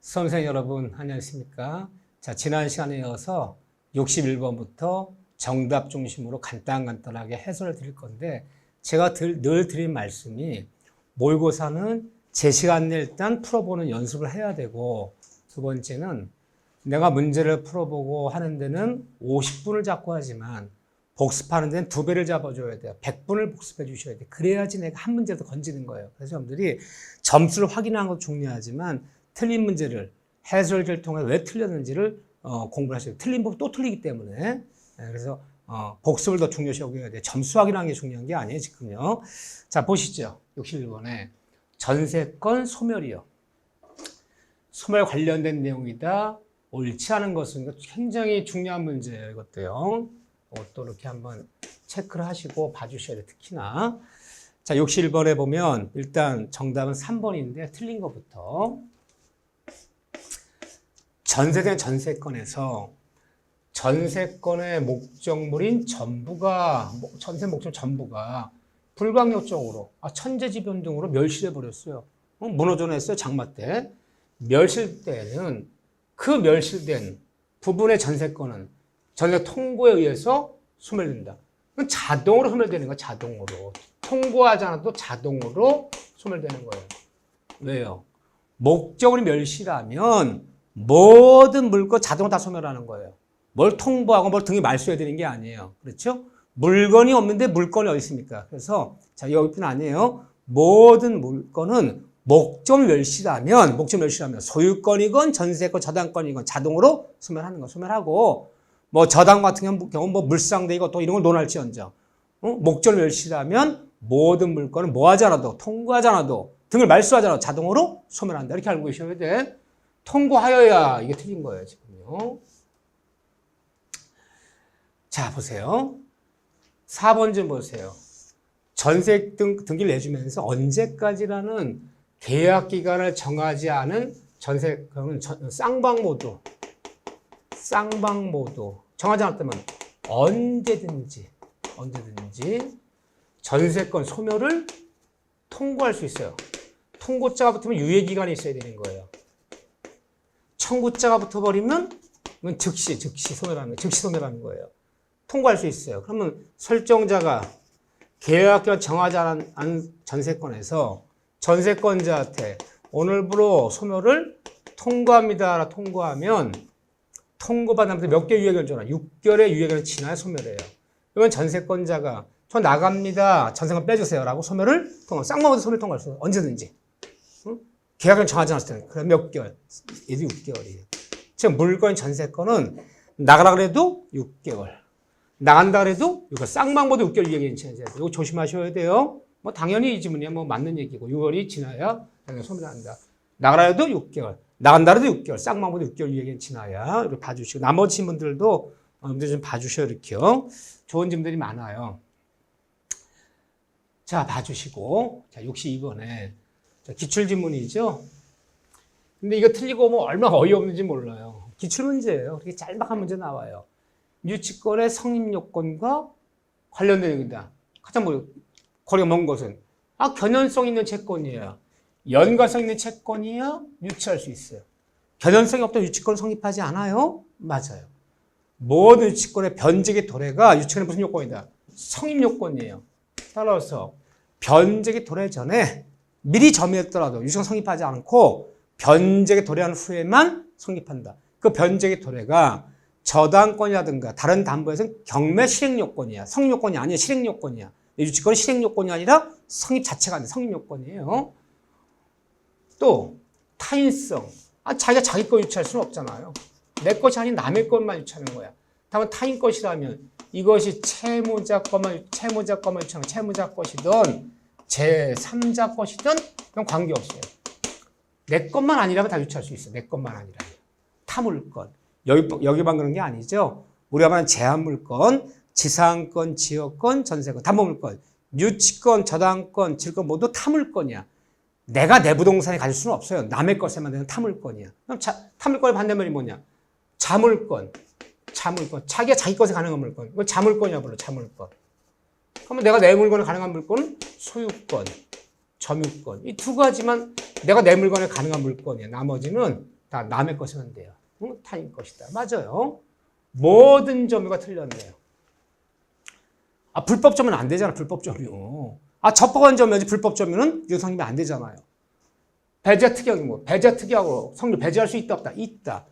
수험생 여러분 안녕하십니까? 자, 지난 시간에 이어서 61번부터 정답 중심으로 간단하게 해설을 드릴 건데 제가 늘 드린 말씀이 모의고사는 제 시간 내 일단 풀어보는 연습을 해야 되고 두 번째는 내가 문제를 풀어보고 하는 데는 50분을 잡고 하지만 복습하는 데는 2배를 잡아줘야 돼요. 100분을 복습해 주셔야 돼요. 그래야지 내가 한 문제도 건지는 거예요. 그래서 여러분들이 점수를 확인하는 것도 중요하지만 틀린 문제를 해설지를 통해 왜 틀렸는지를 공부를 하셔야 돼요. 틀린 법 또 틀리기 때문에. 그래서 복습을 더 중요시 여겨야 돼요. 점수 확인하는 게 중요한 게 아니에요, 지금요. 자, 보시죠. 61번에 전세권 소멸이요. 소멸 관련된 내용이다. 옳지 않은 것은 굉장히 중요한 문제예요, 이것도요. 또 이렇게 한번 체크를 하시고 봐주셔야 돼요, 특히나. 자, 61번에 보면 일단 정답은 3번인데 틀린 것부터. 전세된 전세권에서 전세권의 목적물인 전부가, 전세 목적 전부가 불가항력적으로 천재지변 등으로 멸실해 버렸어요. 무너져 냈어요, 장마 때. 멸실 때는 그 멸실된 부분의 전세권은 전세 통고에 의해서 소멸된다. 그건 자동으로 소멸되는 거야, 자동으로. 통고하지 않아도 자동으로 소멸되는 거예요. 왜요? 목적으로 멸실하면 모든 물건 자동으로 다 소멸하는 거예요. 뭘 통보하고 뭘 등에 말소해야 되는 게 아니에요. 그렇죠? 물건이 없는데 물건이 어디 있습니까? 그래서 자, 여기뿐 아니에요. 모든 물건은 목적을 멸실하면 소유권이건 전세권, 저당권이건 자동으로 소멸하는 거. 소멸하고 뭐 저당 같은 경우 뭐 물상대이고 또 이런 걸 논할지언정 목적을 멸실하면 모든 물건은 뭐 하지 않아도 통고하지 않아도 등을 말소하지 않아도 자동으로 소멸한다. 이렇게 알고 계셔야 돼. 통고하여야 이게 틀린 거예요, 지금요. 자, 보세요. 4번 좀 보세요. 전세 등기를 내주면서 언제까지라는 계약 기간을 정하지 않은 전세권은 쌍방모두 정하지 않았다면 언제든지 전세권 소멸을 통고할 수 있어요. 통고자가 붙으면 유예기간이 있어야 되는 거예요. 청구자가 붙어버리면 이건 즉시 소멸하는 거예요. 통고할 수 있어요. 그러면 설정자가 계약기간 정하지 않은 전세권에서 전세권자한테 오늘부로 소멸을 통고합니다. 통고하면 통고받은 몇 개 유예기간 줘라. 6개월의 유예기간을 지나야 소멸해요. 이건 전세권자가 저 나갑니다. 전세권 빼주세요. 라고 소멸을 쌍방모두 소멸 통과할 수 있어요. 언제든지. 계약을 정하지 않았을 때는. 그럼 몇 개월? 얘도 6개월이에요. 지금 물건 전세권은 나가라 그래도 6개월. 나간다 그래도 6개월. 쌍방모두 6개월 유예기간 지나야 돼요. 이거 조심하셔야 돼요. 뭐 당연히 이 지문이야 뭐 맞는 얘기고 6월이 지나야 소멸한다. 나가라 해도 6개월. 나간다 해도 6개월. 쌍방모두 6개월 유예기간 지나야 이렇게 봐주시고 나머지 분들도 좀 봐주셔야 이렇게요. 좋은 질문들이 많아요. 자, 봐주시고 자 62번에 기출지문이죠. 근데 이거 틀리고 뭐 얼마나 어이없는지 몰라요. 기출문제예요. 그렇게 짤막한 문제 나와요. 유치권의 성립요건과 관련된 얘기다. 가장 거리가 먼 것은 견연성 있는 채권이에요. 연관성 있는 채권이야 유치할 수 있어요. 견연성이 없다면 유치권은 성립하지 않아요? 맞아요. 모든 유치권의 변제기 도래가 유치권의 무슨 요건이다? 성립요건이에요. 따라서 변제기 도래 전에 미리 점유했더라도 유치권 성립하지 않고 변제기 도래한 후에만 성립한다. 그 변제기 도래가 저당권이라든가 다른 담보에서는 경매 실행요건이야. 성립요건이 아니야. 실행요건이야. 유치권은 실행요건이 아니라 성립 자체가 아니라 성립요건이에요. 또 타인성. 자기가 자기 거 유치할 수는 없잖아요. 내 것이 아닌 남의 것만 유치하는 거야. 다만 타인 것이라면 이것이 채무자 것만 유치하는 채무자 것이든 제3자 것이든 그건 관계없어요. 내 것만 아니라면 다 유치할 수 있어. 내 것만 아니라면. 타물건. 여기만 그런 게 아니죠. 우리가 말하는 제한물건, 지상권, 지역권, 전세권, 담보물건, 유치권, 저당권, 질권 모두 타물건이야. 내가 내 부동산에 가질 수는 없어요. 남의 것에만 되는 타물건이야. 그럼 타물건의 반대말이 뭐냐? 자물건. 자기가 자기 것에 가능한 물건. 이걸 자물건이라고 불러, 자물건. 그러면 내가 내 물건에 가능한 물건은 소유권, 점유권. 이 두 가지만 내가 내 물건에 가능한 물건이야. 나머지는 다 남의 것이면 돼요. 응? 타인 것이다. 맞아요. 모든 점유가 틀렸네요. 아, 불법 점유는 안 되잖아. 불법 점유. 아, 적법한 점유지 불법 점유는 유성립이 안 되잖아요. 배제 특약이 뭐? 배제 특약으로 성립 배제할 수 있다 없다? 있다.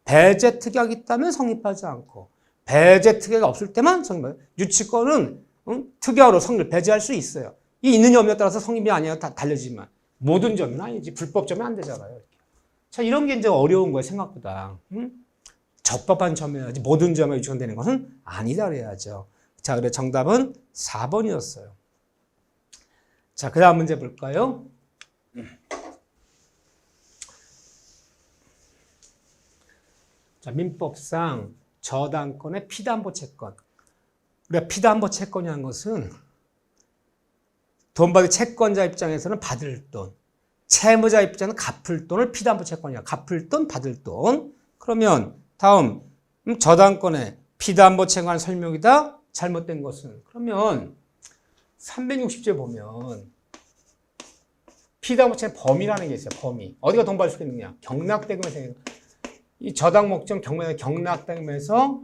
배제 특약이 있다면 성립하지 않고 배제 특약이 없을 때만 성립해요. 유치권은 특약으로 성립 배제할 수 있어요. 이 있는 점유에 따라서 성립이 아니야 다 달려지만 모든 점유는 아니지. 불법 점유는 안 되잖아요. 이렇게. 자, 이런 게 이제 어려운 거예요. 생각보다. 적법한 점유야지 모든 점유가 유치권되는 것은 아니다 그래야죠. 자, 그래 정답은 4번이었어요. 자, 그 다음 문제 볼까요? 자, 민법상 저당권의 피담보 채권. 우리가 피담보 채권이라는 것은 돈 받을 채권자 입장에서는 받을 돈, 채무자 입장에서는 갚을 돈을 피담보 채권이야. 갚을 돈, 받을 돈. 그러면 다음 저당권의 피담보 채권 설명이다. 잘못된 것은 그러면 360조에 보면 피담보 채권 범위라는 게 있어요. 범위. 어디가 돈 받을 수 있느냐? 경락대금에서 이 저당 목적 경락대금에서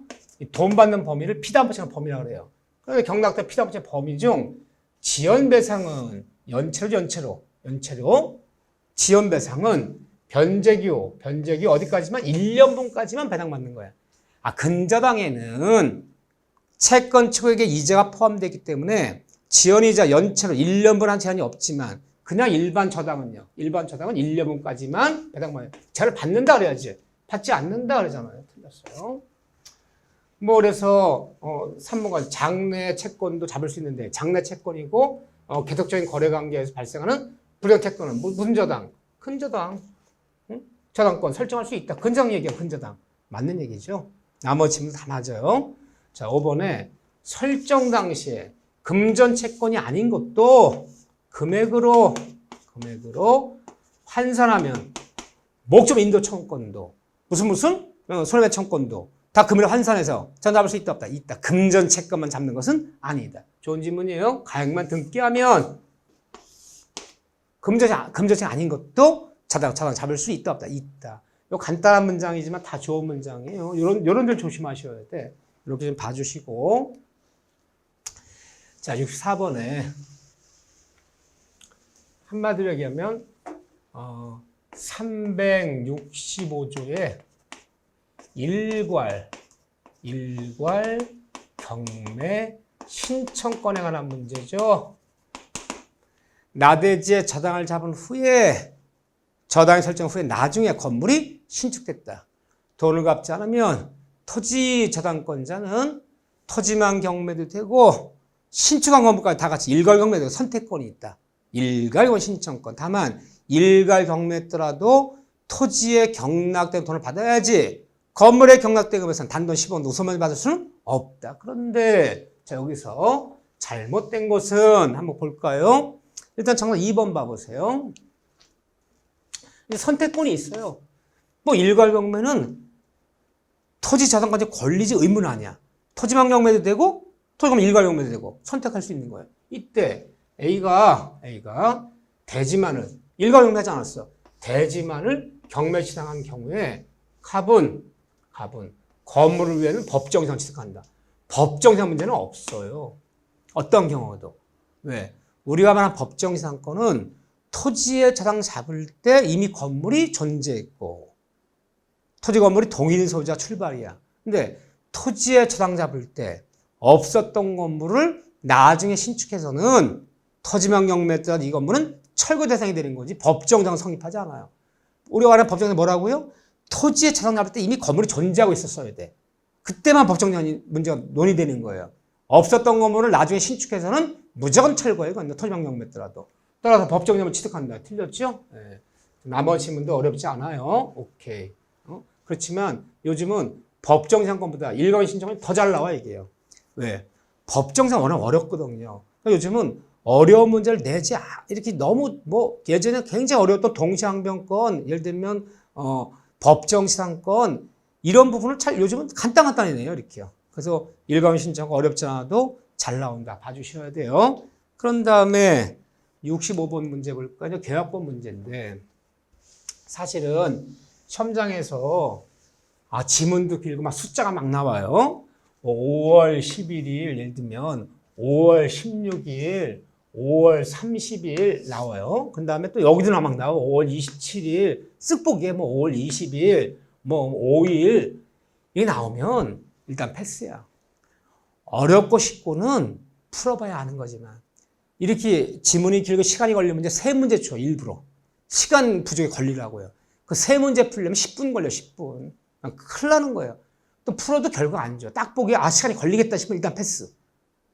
돈 받는 범위를 피담보 채권 범위라고 그래요. 그런데 경락대 피담보 채권 범위 중 지연배상은 연체로 지연배상은 변제기호 어디까지만 1년분까지만 배당받는 거야. 아, 근저당에는 채권 측에게 이자가 포함되기 때문에 지연이자 연체로 1년분 한 제한이 없지만 그냥 일반 저당은요. 일반 저당은 1년분까지만 배당받아요. 제를 받는다 그래야지. 받지 않는다 그러잖아요. 틀렸어요. 뭐 그래서 3번까지 장래 채권도 잡을 수 있는데 장래 채권이고 계속적인 거래 관계에서 발생하는 불이익 채권은 무슨 저당? 큰 저당. 응? 저당권 설정할 수 있다. 근저당 얘기야. 근저당. 맞는 얘기죠. 나머지 질문 다 맞아요. 자, 5번에 설정 당시에 금전 채권이 아닌 것도 금액으로 환산하면 목적 인도 청권도 무슨 손해배상 청권도 다 금액을 환산해서 잡을 수 있다 없다? 있다. 금전 채권만 잡는 것은 아니다. 좋은 질문이에요. 가액만 등기하면 금전채 아닌 것도 저당 잡을 수 있다 없다? 있다. 요 간단한 문장이지만 다 좋은 문장이에요. 요런 들 조심하셔야 돼. 이렇게 좀 봐주시고. 자, 64번에 한마디로 얘기하면 365조에 일괄 경매 신청권에 관한 문제죠. 나대지에 저당을 잡은 후에 저당이 설정 후에 나중에 건물이 신축됐다. 돈을 갚지 않으면 토지 저당권자는 토지만 경매도 되고 신축한 건물까지 다 같이 일괄 경매도 선택권이 있다. 일괄 신청권. 다만 일괄 경매했더라도 토지에 경락된 돈을 받아야지 건물에 경락대금에서는 단돈 10원 우선만 받을 수는 없다. 그런데 자, 여기서 잘못된 것은 한번 볼까요? 일단 정답 2번 봐보세요. 선택권이 있어요. 뭐 일괄 경매는 토지 저당권자 권리지 의무는 아니야. 토지만 경매도 되고 토지만 일괄 경매도 되고 선택할 수 있는 거예요. 이때 A가 대지만을 일괄 경매하지 않았어. 대지만을 경매 시상한 경우에 갑은 건물을 위해는 법정상 취득한다. 법정상 문제는 없어요. 어떤 경우도. 왜? 우리가 말한 법정상권은 토지의 저당 잡을 때 이미 건물이 존재했고 토지 건물이 동일 소유자 출발이야. 근데 토지의 저당 잡을 때 없었던 건물을 나중에 신축해서는 토지만 경매했던 이 건물은 철거 대상이 되는 거지 법정상 성립하지 않아요. 우리가 말하는 법정상 뭐라고요? 토지의 저당 잡을 때 이미 건물이 존재하고 있었어야 돼. 그때만 법정상 문제가 논의되는 거예요. 없었던 건물을 나중에 신축해서는 무조건 철거해요. 토지만 경매했더라도. 따라서 법정상을 취득한다. 틀렸죠? 네. 나머지 질문도 어렵지 않아요. 오케이. 그렇지만 요즘은 법정상권보다 일괄 신청이 더 잘 나와 이게요. 왜? 법정상 워낙 어렵거든요. 그러니까 요즘은 어려운 문제를 내지 이렇게 너무 예전에 굉장히 어려웠던 동시항변권 예를 들면 법정시상권 이런 부분을 요즘은 간단히 내요 이렇게요. 그래서 일괄 신청 어렵지 않아도 잘 나온다. 봐주셔야 돼요. 그런 다음에 65번 문제 볼까요? 계약권 문제인데 사실은 시험장에서 지문도 길고 막 숫자가 막 나와요. 5월 11일 예를 들면 5월 16일, 5월 30일 나와요. 그 다음에 또 여기도 막 나와. 5월 27일, 쓱보기에 뭐 5월 20일, 뭐 5일 이게 나오면 일단 패스야. 어렵고 쉽고는 풀어봐야 아는 거지만 이렇게 지문이 길고 시간이 걸리는 문제 3문제 줘 일부러. 시간 부족에 걸리라고요. 그 3문제 풀려면 10분 걸려 10분. 큰일 나는 거예요. 또 풀어도 결과 안 줘. 딱 보기에 시간이 걸리겠다 싶으면 일단 패스.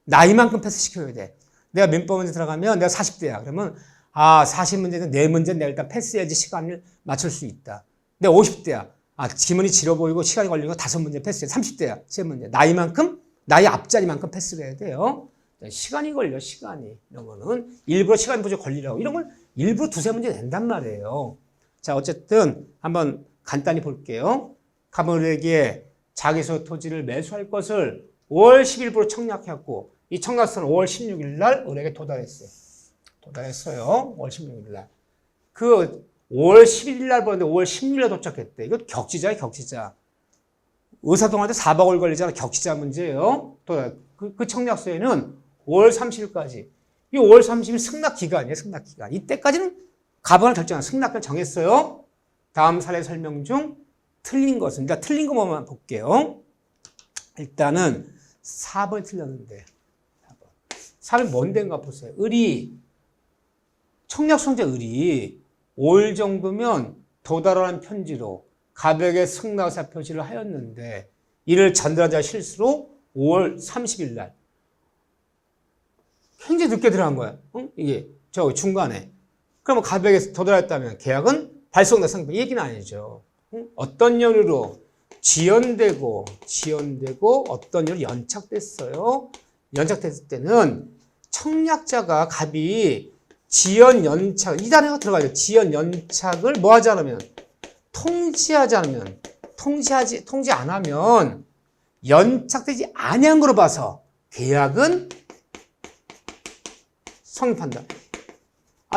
나이만큼 패스 시켜야 돼. 내가 민법 문제 들어가면 내가 40대야. 그러면 40문제는 4문제는 내가 일단 패스해야지 시간을 맞출 수 있다. 내가 50대야. 지문이 길어 보이고 시간이 걸리는 거 5문제 패스해. 30대야. 3문제. 나이 앞자리만큼 패스를 해야 돼요. 시간이 걸려, 시간이. 이런 거는 일부러 시간 부족 걸리라고. 이런 걸 일부러 2-3문제 낸단 말이에요. 자, 어쨌든 한번 간단히 볼게요. 가물에게 자기소 토지를 매수할 것을 5월 10일부로 청약했고 이 청약서는 5월 16일 날 을에게 도달했어요. 5월 16일 날. 그 5월 11일 날 보는데 5월 16일에 도착했대. 이거 격지자야, 격지자. 의사동한테 4박을 걸리잖아. 격지자 문제예요. 또 그 청약서에는 5월 30일까지. 이 5월 30일 승낙 기간이에요, 승낙 기간. 이때까지는 가방을 결정한 승낙을 정했어요. 다음 사례 설명 중 틀린 것은, 일단 틀린 것만 볼게요. 일단은 4번이 틀렸는데, 4번 뭔데인가 보세요. 청약송재 을이 5일 정도면 도달하는 편지로 가백의 승낙사 표시를 하였는데, 이를 전달하자 실수로 5월 30일 날. 굉장히 늦게 들어간 거야. 이게, 중간에. 그러면 가백에 도달했다면 계약은 발송된 상표. 이 얘기는 아니죠. 어떤 연유로 지연되고 어떤 연유로 연착됐어요. 연착됐을 때는 청약자가 갑이 지연 연착 이 단어가 들어가죠. 지연 연착을 뭐 하지 않으면 통지 안 하면 연착되지 아니한 거로 봐서 계약은 성립한다.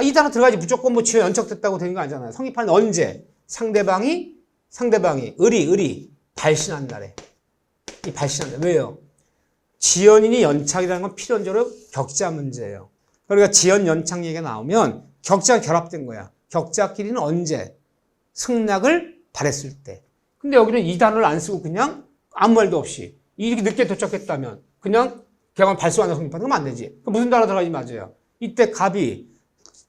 이 단어 들어가지 무조건 뭐 지연 연착됐다고 되는 거 아니잖아요. 성립하는 언제? 상대방이 을이 발신한 날에. 이 발신한 날. 왜요? 지연인이 연착이라는 건 필연적으로 격자 문제예요. 그러니까 지연 연착 얘기가 나오면 격자가 결합된 거야. 격자끼리는 언제? 승낙을 바랬을 때. 근데 여기는 이 단어를 안 쓰고 그냥 아무 말도 없이 이렇게 늦게 도착했다면 그냥 계약을 발송하는 성립하는 건 안 되지. 무슨 단어 들어가지 맞아요. 이때 갑이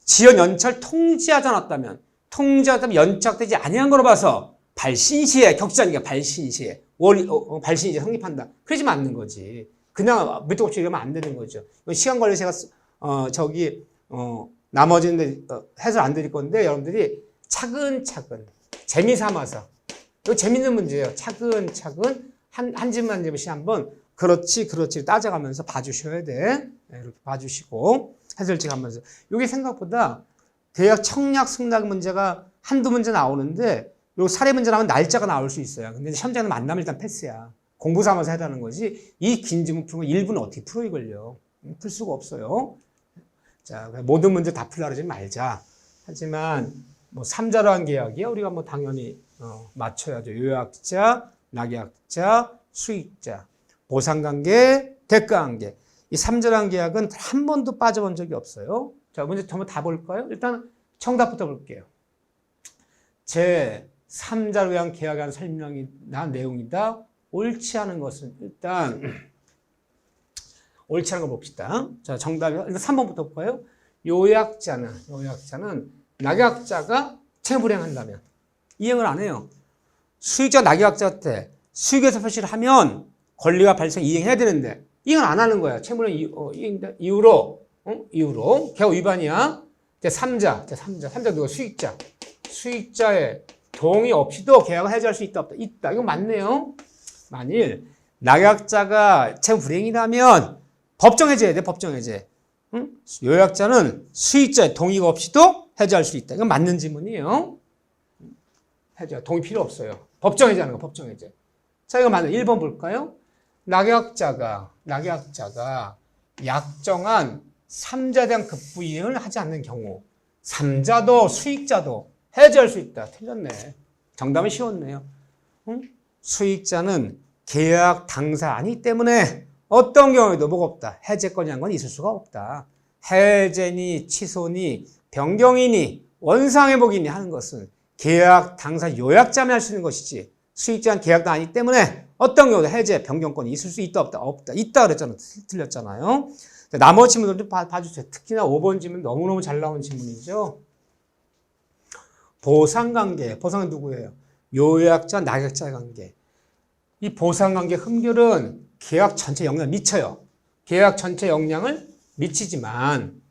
지연 연착을 통지하지 않았다면 연착되지 아니한 거로 봐서 발신시에 격자니까 발신시에 발신시에 성립한다. 그러지 않는 거지. 그냥 밑도 없이 이러면 안 되는 거죠. 시간 관리 제가 나머지는 해설 안 드릴 건데 여러분들이 차근차근 재미 삼아서 이거 재밌는 문제예요. 차근차근 한 집만 집씩 한번 그렇지 따져가면서 봐주셔야 돼. 이렇게 봐주시고 해설책 하면서 이게 생각보다 계약 청약 승낙 문제가 한두 문제 나오는데 요 사례 문제 나오면 날짜가 나올 수 있어요. 근데 시험장에는 만나면 일단 패스야. 공부 삼아서 해라는 거지. 이 긴 지문 푸는 거 1분 어떻게 풀어 이걸요. 풀 수가 없어요. 자, 모든 문제 다 풀라 그러지 말자. 하지만 뭐 3자로 한 계약이야. 우리가 뭐 당연히 맞춰야죠. 요약자, 낙약자, 수익자, 보상관계, 대가관계. 이 3자로 한 계약은 한 번도 빠져본 적이 없어요. 자, 문제 전부 다 볼까요? 일단 정답부터 볼게요. 제 3자로 한 계약에 대한 설명이나 내용이다. 옳지 않은 것은 일단 옳지 않은 거 봅시다. 자, 정답이 일단 3번부터 볼까요? 요약자는 낙약자가 채무불이행한다면 이행을 안 해요. 수익자 낙약자한테 수익에서 표시를 하면 권리가 발생 이행해야 되는데 이행을 안 하는 거야. 채무불이행 이유로 계약 위반이야. 이제 3자 누가 수익자의 동의 없이도 계약을 해지할 수 있다 없다. 있다. 이거 맞네요. 만일 낙약자가 채무불이행이라면 법정 해제해야 돼. 법정 해제. 요약자는 수익자의 동의가 없이도 해제할 수 있다. 이건 맞는 지문이에요. 해제 동의 필요 없어요. 법정 해제하는 거. 법정 해제. 자, 이거 맞는 1번 볼까요? 낙약자가 약정한 3자에 대한 급부 이행을 하지 않는 경우 3자도 수익자도 해제할 수 있다. 틀렸네. 정답은 쉬웠네요. 응? 수익자는 계약 당사 아니기 때문에 어떤 경우에도 뭐가 없다. 해제권이라는 건 있을 수가 없다. 해제니 취소니 변경이니 원상회복이니 하는 것은 계약 당사 요약자만 할 수 있는 것이지 수익자는 계약도 아니기 때문에 어떤 경우도 해제 변경권이 있을 수 있다 없다 없다 있다 그랬잖아요. 틀렸잖아요. 나머지 질문들 좀 봐주세요. 특히나 5번 질문 너무너무 잘 나온 질문이죠. 보상관계. 보상은 누구예요? 요약자, 낙약자의 관계. 이 보상관계 흠결은 계약 전체 영향을 미쳐요. 계약 전체 영향을 미치지만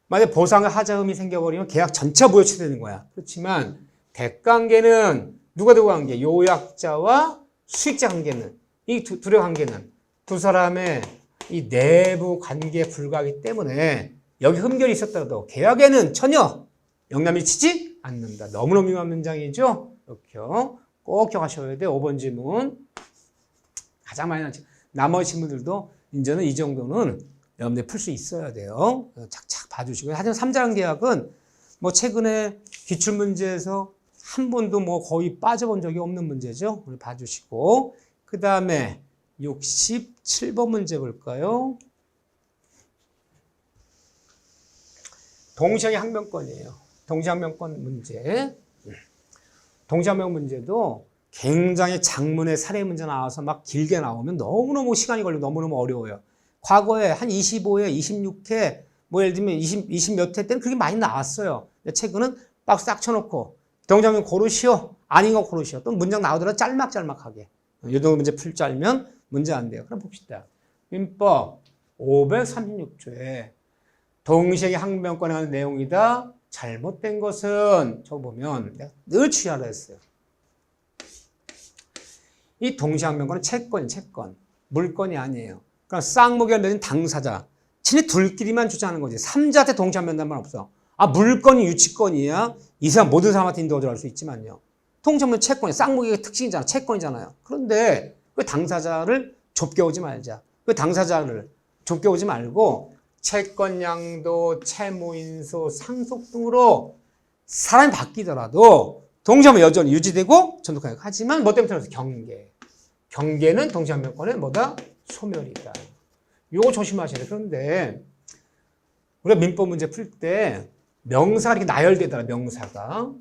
만약에 보상의 하자음이 생겨버리면 계약 전체가 무효처되는 거야. 그렇지만 대관계는 누가 누구 관계? 요약자와 수익자 관계는 이 둘의 관계는 두 사람의 이 내부 관계에 불과하기 때문에 여기 흠결이 있었더라도 계약에는 전혀 영향을 미치지 않는다. 너무너무 유명한 문장이죠. 이렇게요. 꼭 기억하셔야 돼요. 5번 질문. 가장 많이 나죠. 나머지 질문들도 이제는 이 정도는 여러분들 풀 수 있어야 돼요. 착착 봐주시고요. 하지만 3장 계약은 뭐 최근에 기출문제에서 한 번도 뭐 거의 빠져본 적이 없는 문제죠. 우리 봐주시고. 그 다음에 67번 문제 볼까요? 동시행의 항명권이에요. 동시항명권 문제. 동시항명 문제도 굉장히 장문의 사례 문제 나와서 막 길게 나오면 너무너무 시간이 걸리고 너무너무 어려워요. 과거에 한 25회, 26회, 뭐 예를 들면 20 몇 회 때는 그렇게 많이 나왔어요. 근데 최근은 박스 딱 쳐놓고 동시항명 고르시오. 아닌 거 고르시오. 또 문장 나오더라도 짤막짤막하게. 이 정도 문제 풀 줄 알면 문제 안 돼요. 그럼 봅시다. 민법 536조에 동시행의 항명권에 관한 내용이다. 잘못된 것은 저거 보면 내가 늘 주의하라 했어요. 이 동시항명권은 채권이 채권. 물건이 아니에요. 그러니까 쌍목에 맺은 당사자. 친히 둘끼리만 주장하는 거지. 3자한테 동시항명단만 없어. 아, 물건이 유치권이야? 이 사람 모든 사람한테 인도가 할 수 있지만요. 동시항명 채권이 쌍목의 특징이잖아. 채권이잖아요. 그런데 그 당사자를 좁게 오지 말자. 그 당사자를 좁게 오지 말고 채권 양도, 채무인수, 상속 등으로 사람이 바뀌더라도 동시항명 여전히 유지되고 전독하게 하지만 뭐 때문에 틀렸어? 경계. 경계는 동시항명권의 뭐다? 소멸이다. 요거 조심하셔야 돼요. 그런데 우리가 민법 문제 풀 때 명사가 이렇게 나열되더라. 명사가.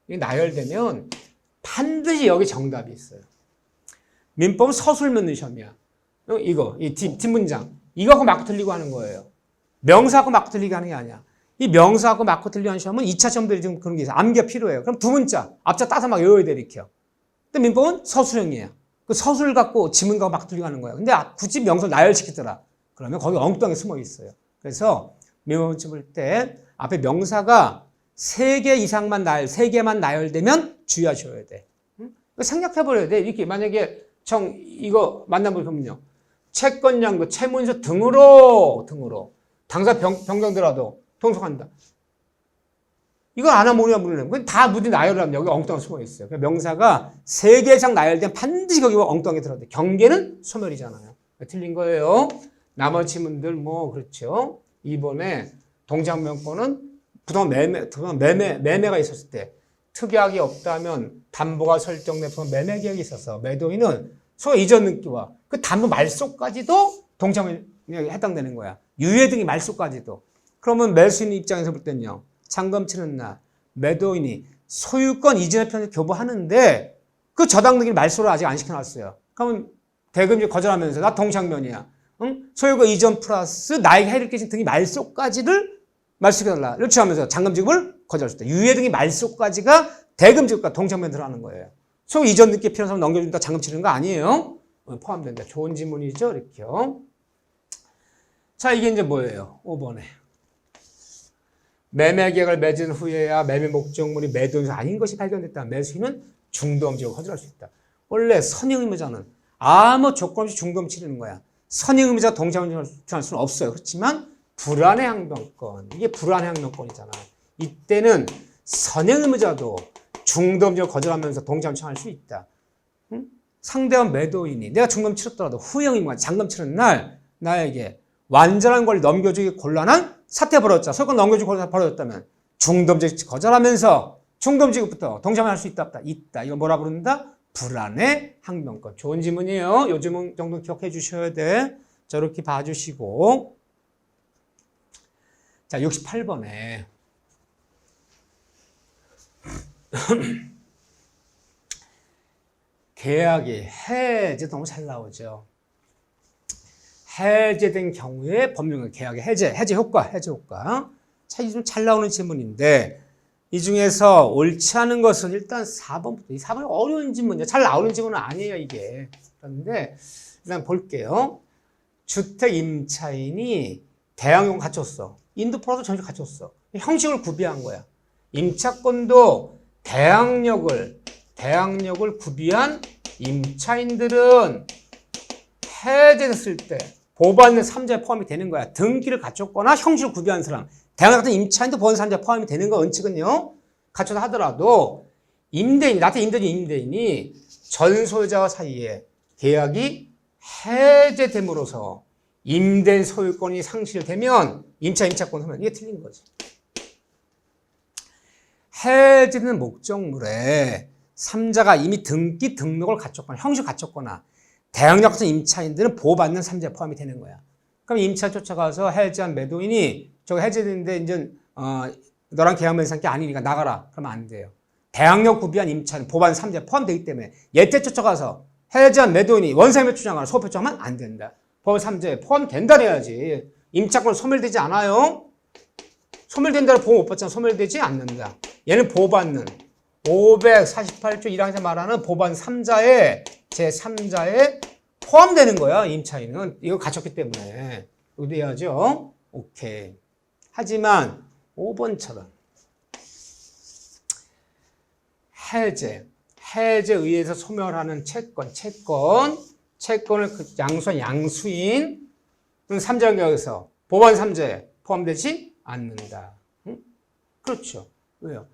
이게 나열되면 반드시 여기 정답이 있어요. 민법은 서술 묻는 시험이야. 이거, 이 뒷문장. 이거하고 맞고 틀리고 하는 거예요. 명사하고 맞고 틀리게 하는 게 아니야. 이 명사하고 맞고 틀리게 하는 시험은 2차 시험들이 좀 그런 게 있어요. 암기가 필요해요. 그럼 두 문자, 앞자 따서 막 외워야 돼, 이렇게요. 근데 민법은 서술형이에요. 그 서술 갖고 지문 갖고 막 틀리고 하는 거예요. 근데 굳이 명사를 나열시키더라. 그러면 거기 엉뚱하게 숨어 있어요. 그래서 민법 풀 때 앞에 명사가 3개 이상만 3개만 나열되면 주의하셔야 돼. 생략해버려야 돼. 이렇게 만약에 이거 만나보면요. 채권 양도, 채무인수 등으로 당사 변경되라도 통속한다. 이걸 안 하면 뭐냐 물으려면 그건 다 무디 나열을 하면 여기 엉뚱하게 숨어 있어요. 그러니까 명사가 3개 이상 나열되면 반드시 거기 엉뚱하게 들어야 돼. 경계는 소멸이잖아요. 틀린 거예요. 나머지 문들 뭐 그렇죠. 이번에 동시항명권은 부동산 매매가 있었을 때 특약이 없다면 담보가 설정된 부동산 매매 계약이 있어서 매도인은 소위 이전 등기와 그 담보 말소까지도 동시항명에 해당되는 거야. 유예 등기 말소까지도. 그러면 매수인 입장에서 볼 때는요. 잔금 치는 날 매도인이 소유권 이전의 편을 교부하는데 그 저당 등기 말소를 아직 안 시켜놨어요. 그러면 대금이 거절하면서 나 동시항명이야. 응? 소유권 이전 플러스 나에게 해를 끼친 등기 말소까지를 말소해달라. 이렇게 하면서 잔금 지급을 거절할 수 있다. 유예 등기 말소까지가 대금 지급과 동시항명에 들어가는 거예요. 소유 이전 등기 필요한 사람 넘겨준다 잔금 치르는 거 아니에요. 포함된다. 좋은 질문이죠. 이렇게요. 자, 이게 이제 뭐예요? 5번에. 매매 계약을 맺은 후에야 매매 목적물이 매도인수 아닌 것이 발견됐다. 매수인은 중도음지를 거절할 수 있다. 원래 선의의무자는 아무 조건 없이 중도음 치르는 거야. 선의의무자 동시항명을 주장할 수는 없어요. 그렇지만 불안의 항명권. 이게 불안의 항명권이잖아. 이때는 선의의무자도 중도음지를 거절하면서 동시항명 청할 수 있다. 응? 상대방 매도인이 내가 중도음 치렀더라도 후행의무가 잔금 치르는 날 나에게 완전한 권리 넘겨주기 곤란한 사태 벌어졌다. 소유권 넘겨주기 곤란한 벌어졌다면 중도음지 거절하면서 중도지급부터 동시에 할 수 있다 없다? 있다. 이거 뭐라 부른다? 불안의 항변권. 좋은 질문이에요. 요 질문 정도 기억해 주셔야 돼. 자, 이렇게 봐주시고. 자, 68번에 계약이 해제 너무 잘 나오죠. 해제된 경우에 법률은 계약의 해제 효과. 자, 이 좀 잘 나오는 질문인데 이 중에서 옳지 않은 것은 일단 4번부터. 이 4번이 어려운 질문이에요. 잘 나오는 질문은 아니에요, 이게. 그런데 일단 볼게요. 주택 임차인이 대항력을 갖췄어. 인도포라도 전체 갖췄어. 형식을 구비한 거야. 임차권도 대항력을 구비한 임차인들은 해제됐을 때 보호받는 3자에 포함이 되는 거야. 등기를 갖췄거나 형식을 구비한 사람. 대항력 같은 임차인도 보호받는 3자에 포함이 되는 거 원칙은요. 갖춰서 하더라도 임대인, 나한테 임대인이 전 소유자와 사이에 계약이 해제됨으로써 임대 소유권이 상실되면 임차권 하면 이게 틀린 거지. 해제된 목적물에 3자가 이미 등록을 갖췄거나 형식을 갖췄거나 대항력 같은 임차인들은 보호받는 3자에 포함이 되는 거야. 그럼 임차 쫓아가서 해제한 매도인이 저거 해제됐는데 이제 너랑 계약 맺은 게 아니니까 나가라. 그러면 안 돼요. 대항력 구비한 임차는 보호받는 3자에 포함되기 때문에 예때 쫓아가서 해제한 매도인이 원상임에 주장하거나 소급에 주장하면 안 된다. 보호 3자에 포함된다 해야지. 임차권 소멸되지 않아요. 소멸된다고 보호 못 받잖아. 소멸되지 않는다. 얘는 보호받는 548조 1항에서 말하는 보호받는 3자에 제3자에 포함되는 거야. 임차인은. 이거 갖췄기 때문에. 이것도 해야죠. 오케이. 하지만 5번처럼 해제에 의해서 소멸하는 채권을 양수한 양수인 3자 계약에서 보호받는 3자에 포함되지 않는다. 응? 그렇죠. 왜요?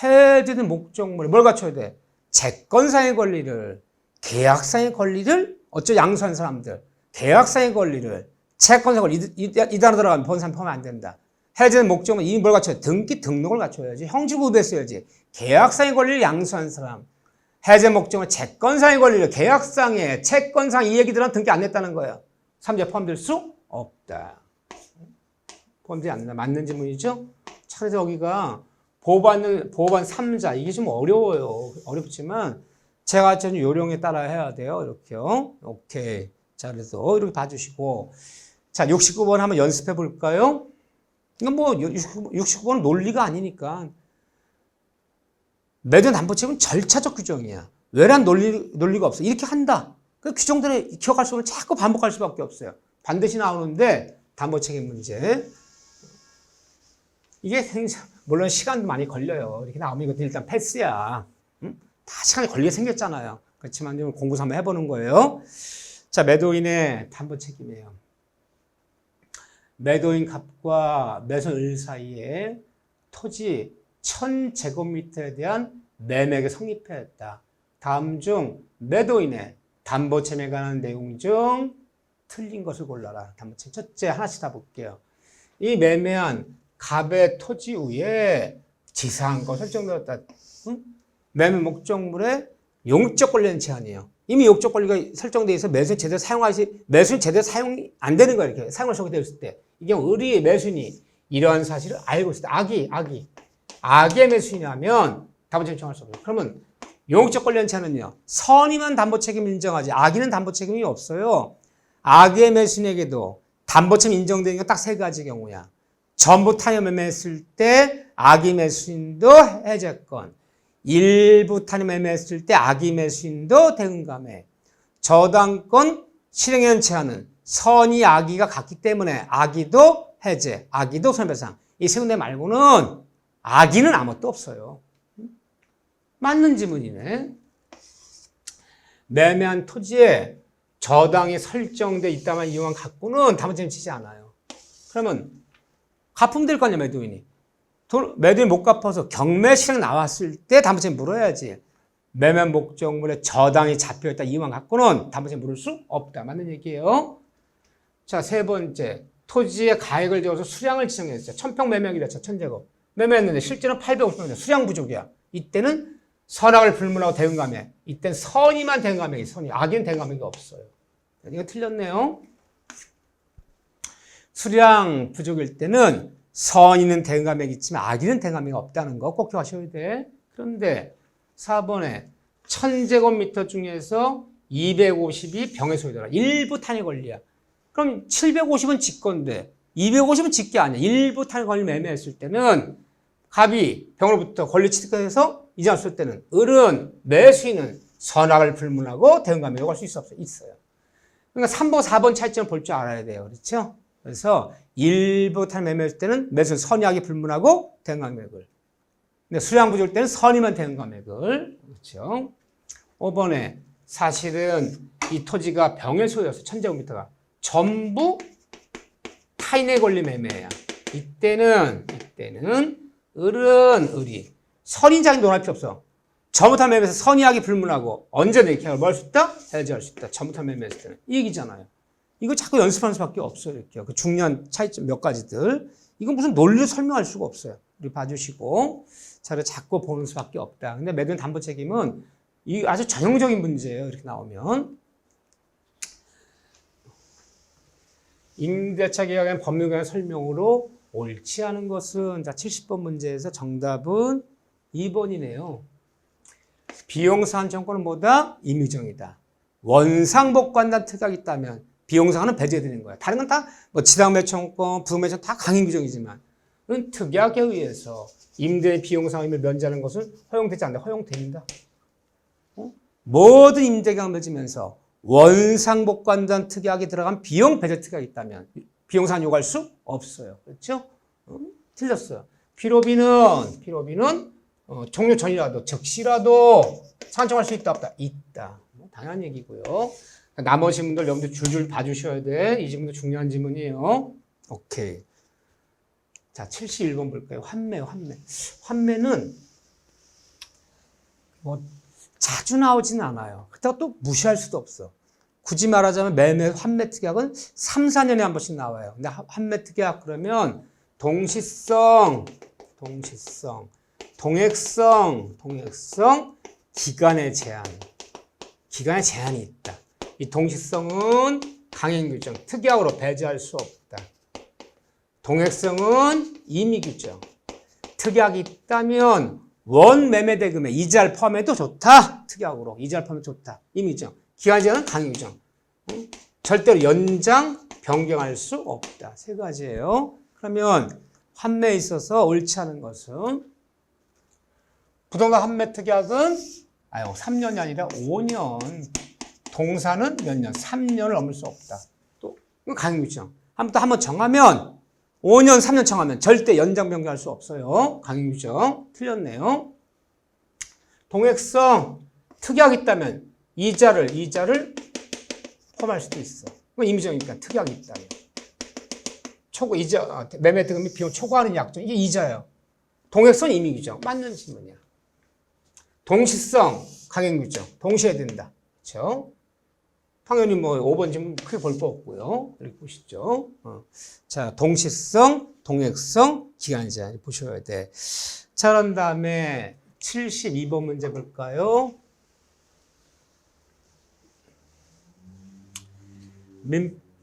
해제된 목적물에 뭘 갖춰야 돼? 채권상의 권리를, 계약상의 권리를 양수한 사람들, 계약상의 권리를, 채권상의 권리 이 단어 들어가면 보호받는 3자 포함 안 된다. 해제된 목적물은 이미 뭘 갖춰야 돼? 등록을 갖춰야지. 형식 구비했어야지. 계약상의 권리를 양수한 사람. 해제 목적은 채권상의 권리를 계약상에 채권상 이 얘기들은 등기 안 냈다는 거예요. 3자 포함될 수 없다. 포함되지 않는다. 맞는 질문이죠? 그래서 여기가 보호받는 3자 이게 좀 어려워요. 어렵지만 제가 전 요령에 따라 해야 돼요. 이렇게요. 오케이. 자, 그래서 이렇게 봐주시고 자 69번 한번 연습해 볼까요? 이건 뭐 69번은 논리가 아니니까. 매도 담보책은 절차적 규정이야. 왜란 논리가 없어. 이렇게 한다. 그 규정들을 기억할 수 없으면 자꾸 반복할 수밖에 없어요. 반드시 나오는데 담보책의 문제. 이게 물론 시간도 많이 걸려요. 이렇게 나오면 이것도 일단 패스야. 응? 다 시간이 걸리게 생겼잖아요. 그렇지만 좀 공부 한번 해보는 거예요. 자, 매도인의 담보 책임이에요. 매도인 갑과 매수인 을 사이에 토지 1000제곱미터에 대한 매매가 성립했다. 다음 중 매도인의 담보채무에 관한 내용 중 틀린 것을 골라라. 담보채무 첫째 하나씩 다 볼게요. 이 매매한 갑의 토지 위에 지상권 설정되었다. 응? 매매 목적물의 용적 권리는 제한이에요. 이미 용적 권리가 설정되어 있어 매수인 제대로 매수인 제대로 사용이 안 되는 거야. 이렇게 사용을 하게 되었을 때 이게 을이 매수인이 이러한 사실을 알고 있을 때 악의 매수인이라면 담보책임 인정할 수 없어요. 그러면 용적 권리는 제한은요. 선이만 담보책임을 인정하지 악의는 담보책임이 없어요. 악의 매수인에게도 담보책임 인정되는 건 딱 세 가지 경우야. 전부 타협 매매했을 때 악의 매수인도 해제권, 일부 타협 매매했을 때 악의 매수인도 대응감해. 저당권 실행에는 제한은 선이 악의가 같기 때문에 악의도 해제, 악의도 손해배상. 이 세 군데 말고는 악의는 아무것도 없어요. 맞는 지문이네. 매매한 토지에 저당이 설정돼 있다만 이용한 가구는 담보책임 지지 않아요. 그러면 갚으면 거 아니야, 매도인이. 매도인 못 갚아서 경매 실행 나왔을 때 담보책임 물어야지. 매매 목적물에 저당이 잡혀있다 이용한 가구는 담보책임 물을 수 없다. 맞는 얘기예요. 자, 세 번째. 토지에 가액을 지어서 수량을 지정했어요. 1000평 매매하기로 했죠. 1000제곱. 매매했는데 실제는 850평. 수량 부족이야. 이때는 선악을 불문하고 대응감액. 이때는 선의만 대응감액이 선의. 악인 대응감액이 없어요. 이거 틀렸네요. 수량 부족일 때는 선의는 대응감액이 있지만 악인은 대응감액이 없다는 거 꼭 기억하셔야 돼. 그런데 4번에 1000제곱미터 중에서 250이 병의 소유더라. 일부 탄핵 권리야. 그럼 750은 직권데 250은 직계 아니야. 일부 탄핵 권리 매매했을 때는 갑이 병으로부터 권리 취득해서 이전했을 때는 을은 매수인은 선악을 불문하고 대응감액 요구할 수 있어 없어요? 있어요. 그러니까 3번, 4번 차이점을 볼 줄 알아야 돼요. 그렇죠? 그래서 일부 탄핵 매매했을 때는 매수인 선의악이 불문하고 대응감액을. 근데 수량 부족일 때는 선의만 대응감액을. 그렇죠? 5번에 사실은 이 토지가 병의 소유였어. 1000제곱미터가. 전부 타인의 권리 매매야. 이때는 을이 선의장이 논할 필요 없어. 전부터 매매에서 선의하기 불문하고 언제든 이렇게 뭐 할 수 있다? 해지할 수 있다. 전부터 매매했을 때는 이 얘기잖아요. 이거 자꾸 연습하는 수밖에 없어요. 이렇게 그 중요한 차이점 몇 가지들. 이건 무슨 논리로 설명할 수가 없어요. 우리 봐주시고 자를 자꾸 보는 수밖에 없다. 근데 매도인 담보 책임은 이 아주 전형적인 문제예요. 이렇게 나오면 임대차 계약의 법률관의 설명으로 옳지 않은 것은 자 70번 문제에서 정답은 2번이네요. 비용사한 청구는 뭐다? 임의정이다. 원상복관단 특약이 있다면 비용사는 배제되는 거야. 다른 건 다 뭐 지당매청권, 부동매청 다 강행규정이지만 특약에 의해서 임대의 비용상임을 면제하는 것은 허용되지 않는다. 허용됩니다. 모든 임대계약 맺으면서 원상복관단 특약이 들어간 비용 배제 특약이 있다면 비용상 요구할 수 없어요. 그렇죠? 틀렸어요. 피로비는 종료 전이라도 즉시라도 산청할 수 있다 없다? 있다. 당연한 얘기고요. 나머지 분들 여러분들 줄줄 봐주셔야 돼. 이 질문도 중요한 질문이에요. 오케이. 자, 71번 볼까요? 환매는 뭐 자주 나오지는 않아요. 그렇다고 또 무시할 수도 없어. 굳이 말하자면 매매 환매 특약은 3, 4년에 한 번씩 나와요. 근데 환매 특약 그러면 동시성, 동액성, 기간의 제한이 있다. 이 동시성은 강행규정, 특약으로 배제할 수 없다. 동액성은 임의규정, 특약이 있다면 원 매매대금에 이자를 포함해도 좋다. 특약으로 이자를 포함해도 좋다. 임의규정, 기간 제한은 강행규정. 절대로 연장, 변경할 수 없다. 세 가지예요. 그러면 환매에 있어서 옳지 않은 것은 부동산 환매 특약은 3년이 아니라 5년. 동사는 몇 년? 3년을 넘을 수 없다. 또 이거 강행규정. 한번 정하면 5년, 3년 정하면 절대 연장 변경할 수 없어요. 강행규정. 틀렸네요. 동액성 특약이 있다면 이자를 포함할 수도 있어. 이건 임의정이니까 특약이 있다면. 이자 매매 등급이 비용 초과하는 약정 이게 이자예요. 동액성 임의규정 맞는 질문이야. 동시성 강행규정 동시에 된다. 그렇죠? 당연히 뭐 5번 질문 크게 볼 거 없고요. 이렇게 보시죠. 자, 동시성, 동액성, 기간 제한 보셔야 돼. 자, 그런 다음에 72번 문제 볼까요?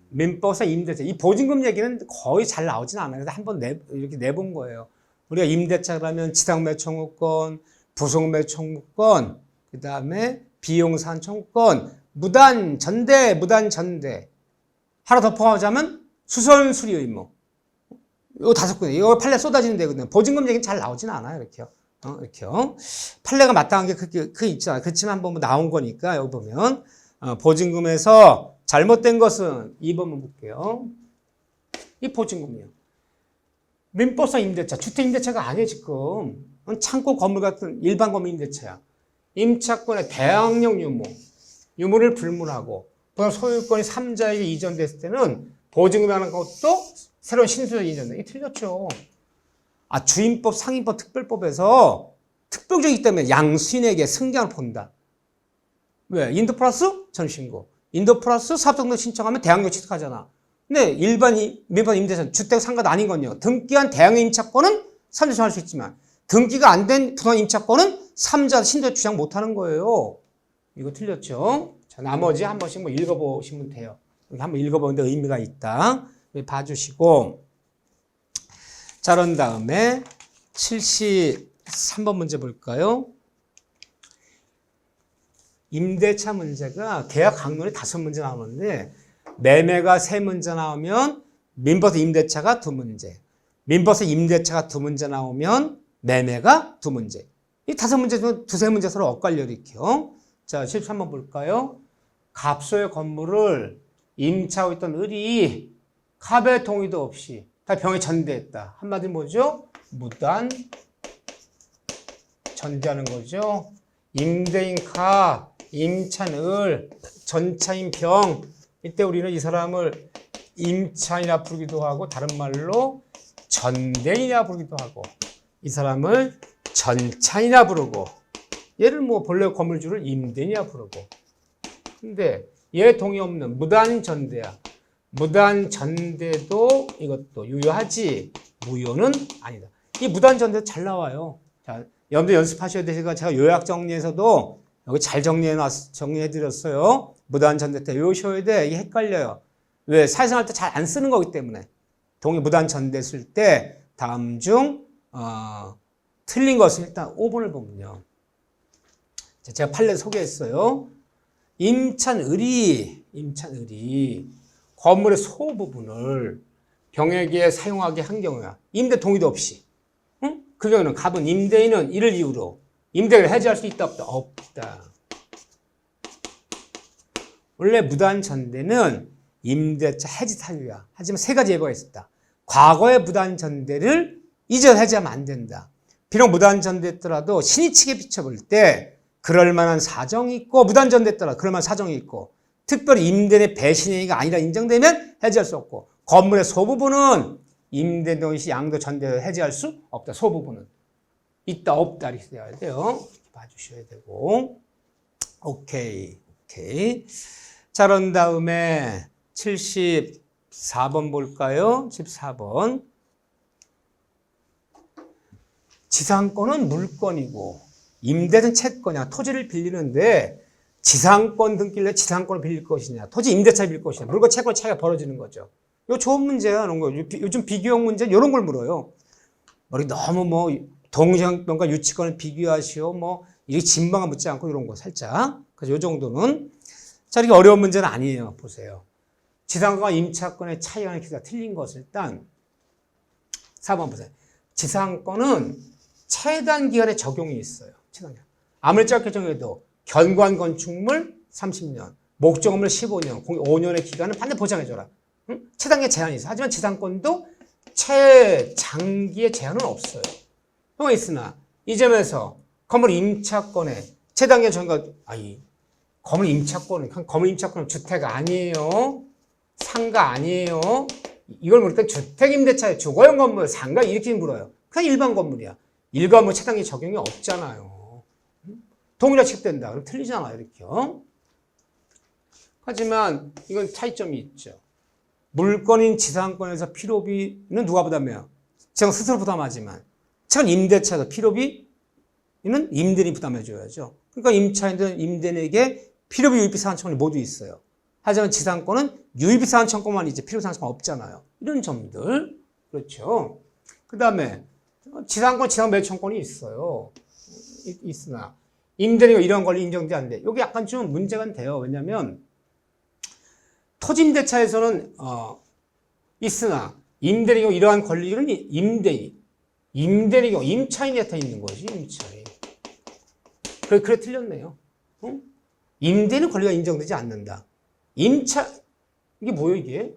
민법상 임대차. 이 보증금 얘기는 거의 잘 나오진 않아요. 한번 이렇게 내본 거예요. 우리가 임대차 그러면 지당매 청구권, 부속매 청구권, 그 다음에 비용산 청구권, 무단 전대. 하나 더 포함하자면 수선 수리 의무. 이거 5군데. 이거 판례 쏟아지는 데거든요. 보증금 얘기는 잘 나오진 않아요. 이렇게요. 이렇게요. 판례가 마땅한 게 그게 있잖아요. 그렇지만 한번 나온 거니까 여기 보면 보증금에서 잘못된 것은 2번만 볼게요. 이 보증금이요. 민법상 임대차, 주택 임대차가 아니에요 지금. 창고 건물 같은 일반 건물 임대차야. 임차권의 대항력 유무를 불문하고 소유권이 3자에게 이전됐을 때는 보증금이라는 것도 새로운 신수에 이전돼. 이게 틀렸죠. 주임법, 상임법, 특별법에서 특별적이기 때문에 양수인에게 승계를 본다. 왜? 인도 플러스 전신고. 인도 플러스 사업등록 신청하면 대항력 취득하잖아. 근데 민법 임대차 주택 상가도 아닌 건요. 등기한 대항력 임차권은 선정할 수 있지만 등기가 안 된 부동산 임차권은 3자 신도시 주장 못하는 거예요. 이거 틀렸죠? 자, 나머지 한 번씩 뭐 읽어보시면 돼요. 여기 한번 읽어보는데 의미가 있다. 봐주시고. 자, 그런 다음에 73번 문제 볼까요? 임대차 문제가 계약 강론이 5문제 나오는데 매매가 3문제 나오면 민법에서 임대차가 2문제, 민법에서 임대차가 2문제 나오면 매매가 2문제. 이 5문제 중 2-3문제 서로 엇갈려 일으켜. 자, 73번 볼까요? 갑소의 건물을 임차하고 있던 을이 갑의 동의도 없이 다 병에 전대했다. 한마디로 뭐죠? 무단 전대하는 거죠. 임대인 갑, 임차인 을, 전차인 병. 이때 우리는 이 사람을 임차인이라 부르기도 하고 다른 말로 전대인이라 부르기도 하고 이 사람을 전차인이라 부르고 얘를 뭐 본래 건물주를 임대인이라 부르고 근데 얘 동의 없는 무단 전대야. 무단 전대도 이것도 유효하지 무효는 아니다. 이 무단 전대 잘 나와요. 자, 여러분들 연습하셔야 되니까 제가 요약 정리에서도 여기 잘 정리해드렸어요. 무단 전대 때 외우셔야 돼. 이게 헷갈려요. 왜? 사회생활 때 잘 안 쓰는 거기 때문에. 동의 무단 전대 쓸 때 다음 중 틀린 것은 일단 5번을 보면요. 제가 판례 소개했어요. 임차인을이 건물의 소부분을 병에게 사용하게 한 경우야. 임대 동의도 없이. 응? 그 경우는 갑은 임대인은 이를 이유로 임대를 해지할 수 있다 없다? 없다. 원래 무단 전대는 임대차 해지 사유야. 하지만 3가지 예보가 있었다. 과거의 무단 전대를 이제 해지하면 안 된다. 비록 무단 전대했더라도 신의치게 비춰볼 때 그럴 만한 사정이 있고 무단 전대했더라도 그럴 만한 사정이 있고 특별히 임대인의 배신 행위가 아니라 인정되면 해지할 수 없고 건물의 소부분은 임대 동의 시 양도 전대를 해지할 수 없다. 소부분은 있다 없다 이렇게 돼야 돼요. 이렇게 봐주셔야 되고 오케이. 자, 그런 다음에 74번 볼까요? 14번. 지상권은 물권이고 임대는 채권이야. 토지를 빌리는데 지상권 등기를 지상권을 빌릴 것이냐, 토지 임대차를 빌릴 것이냐, 물건 채권 차이가 벌어지는 거죠. 이거 좋은 문제야. 이런 거. 요즘 비교형 문제 이런 걸 물어요. 우리 너무 뭐 동시형평가 유치권을 비교하시오. 뭐 이게 진방을 묻지 않고 이런 거 살짝. 그래서 이 정도는 자, 이렇게 어려운 문제는 아니에요. 보세요. 지상권과 임차권의 차이가 기가 틀린 것을 일단 4번 보세요. 지상권은 최단 기간의 적용이 있어요. 최단 기간. 아무리 짧게 정해도 견고한 건축물 30년, 목적 건물 15년, 5년의 기간을 반드시 보장해줘라. 응? 최단기의 제한이 있어. 하지만 지상권도 최장기의 제한은 없어요. 형은 있으나 이 점에서 건물 임차권의 최단기의 정가 건물 임차권은 주택 아니에요. 상가 아니에요. 이걸 물을 때 주택 임대차에 주거용 건물, 상가 이렇게 물어요. 그냥 일반 건물이야. 일반 뭐 최단기 적용이 없잖아요. 동일하게 취급된다. 그럼 틀리잖아요. 이렇게요. 하지만 이건 차이점이 있죠. 물건인 지상권에서 필요비는 누가 부담해요? 제가 스스로 부담하지만 최근 임대차에서 필요비는 임대인이 부담해줘야죠. 그러니까 임차인들은 임대인에게 필요비 유입비 상환청원이 모두 있어요. 하지만 지상권은 유입비 상환청원만 이제 필요비 상환청원 없잖아요. 이런 점들. 그렇죠. 그 다음에 지상권, 지상매매청권이 있어요. 있으나 임대인이 이런 권리 인정되지 않는데 여기 약간 좀 문제가 돼요. 왜냐하면 토지임대차에서는 있으나 임대인이 이러한 권리는 임대인이 임차인한테 있는 거지. 임차인. 그래 틀렸네요. 응? 임대인은 권리가 인정되지 않는다. 이게 뭐예요 이게?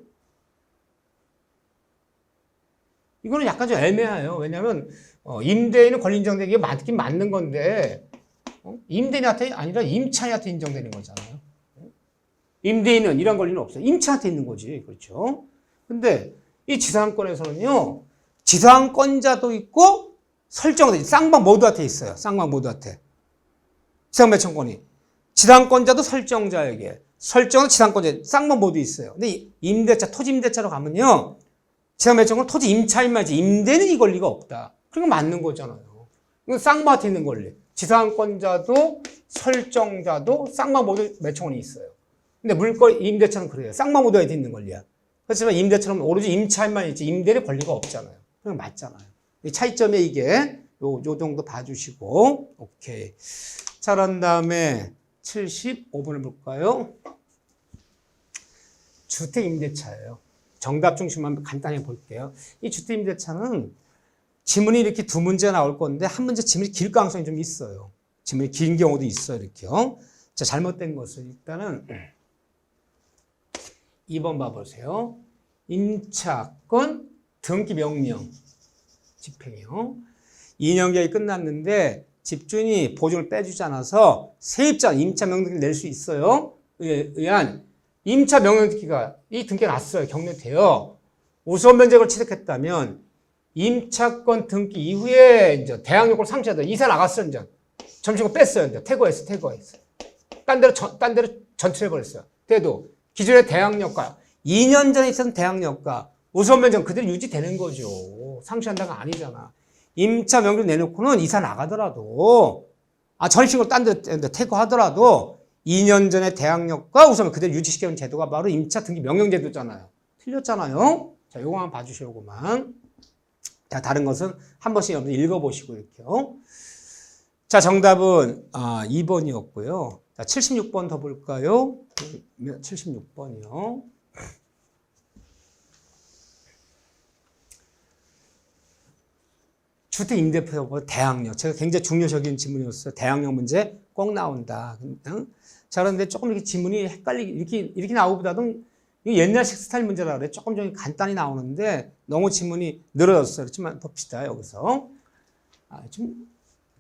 이거는 약간 좀 애매해요. 왜냐하면 임대인은 권리 인정되기 맞긴 맞는 건데 임대인한테 아니라 임차인한테 인정되는 거잖아요. 임대인은 이런 권리는 없어요. 임차한테 있는 거지. 그렇죠? 근데 이 지상권에서는요. 지상권자도 있고 설정돼. 쌍방 모두한테 있어요. 쌍방 모두한테. 지상매청권이. 지상권자도 설정자에게. 설정은 지상권자, 쌍방 모두 있어요. 근데 임대차, 토지 임대차로 가면요. 지상매청권 토지 임차인만 있지 임대는 이 권리가 없다. 그러니까 맞는 거잖아요. 이건 쌍방한테 있는 권리. 지상권자도 설정자도 쌍방 모두 매청원이 있어요. 근데 물권 임대차는 그래요. 쌍방 모두에 있는 권리야. 그렇지만 임대차는 오로지 임차인만 있지 임대의 권리가 없잖아요. 그럼 맞잖아요. 이 차이점에 이게 요 정도 봐주시고 오케이. 자, 그런 다음에 75번을 볼까요? 주택임대차예요. 정답 중심만 간단히 볼게요. 이 주택임대차는 지문이 이렇게 두 문제 나올 건데 한 문제 지문이 길 가능성이 좀 있어요. 지문이 긴 경우도 있어요. 이렇게요. 자, 잘못된 것은 일단은 2번 봐보세요. 임차권 등기 명령 집행이요. 2년 계획이 끝났는데 집주인이 보증을 빼주지 않아서 세입자 임차 명령을 낼 수 있어요. 의한 임차 명령 등기가 이 등기가 났어요. 경료돼요. 우선 면적을 취득했다면 임차권 등기 이후에 이제 대항 요건을 상실하다 이사 나갔어요. 이제 점심거 뺐어요. 이제 퇴거했어. 딴 데로 전출해 버렸어요. 그래도 기존의 대항력과 2년 전에 있었던 대항력과 우선 면적 그대로 유지되는 거죠. 상실한다가 아니잖아. 임차 명령 내놓고는 이사 나가더라도 전입신고 딴 데 퇴거하더라도 2년 전에 대항력과 우선 그대로 유지시키는 제도가 바로 임차 등기 명령 제도잖아요. 틀렸잖아요. 자, 요거만 봐주시고만. 자, 다른 것은 한 번씩 읽어보시고 이렇게요. 자, 정답은 2번이었고요. 자, 76번 더 볼까요? 76번이요. 주택 임대표보다 대항력. 제가 굉장히 중요적인 질문이었어요. 대항력 문제 꼭 나온다. 자, 그런데 조금 이렇게 지문이 이렇게 나오기보다는 옛날식 스타일 문제라 그래. 조금 좀 간단히 나오는데 너무 지문이 늘어졌어요. 그렇지만 봅시다. 여기서. 좀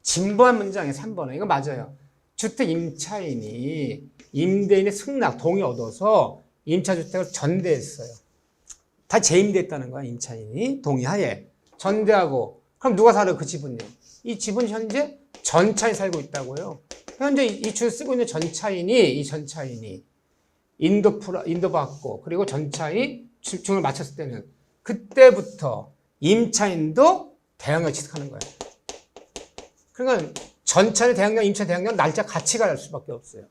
진보한 문장에 3번에. 이거 맞아요. 주택 임차인이 임대인의 승낙, 동의 얻어서 임차주택을 전대했어요. 다 재임대했다는 거야. 임차인이 동의하에. 전대하고 그럼 누가 살아요? 그 집은요. 이 집은 현재 전차인이 살고 있다고요. 현재 이 주택을 쓰고 있는 전차인이 인도받고 그리고 전차인 중을 마쳤을 때는 그때부터 임차인도 대항력 취득하는 거예요. 그러니까 전차인 대항력, 임차 대항력 날짜 같이 갈 수밖에 없어요.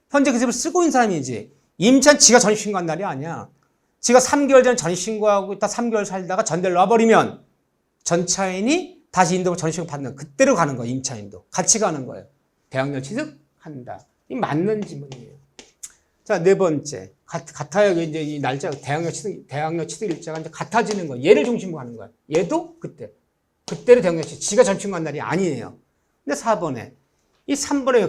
현재 그 집을 쓰고 있는 사람이지 임차인 지가 전입신고한 날이 아니야. 지가 3개월 전에 전입신고하고 있다 3개월 살다가 전대를 놔버리면 전차인이 다시 인도를 전입신고 받는 그때로 가는 거예요. 임차인도 같이 가는 거예요. 대항력 취득한다. 이 맞는 지문이에요. 자, 네 번째. 같아요. 이제 이 날짜, 대항력 취득 일자가 이제 같아지는 거예요. 얘를 중심으로 가는 거예요. 얘도 그때로 대항력 취득. 지가 전입신고한 날이 아니에요. 근데 4번에. 이 3번에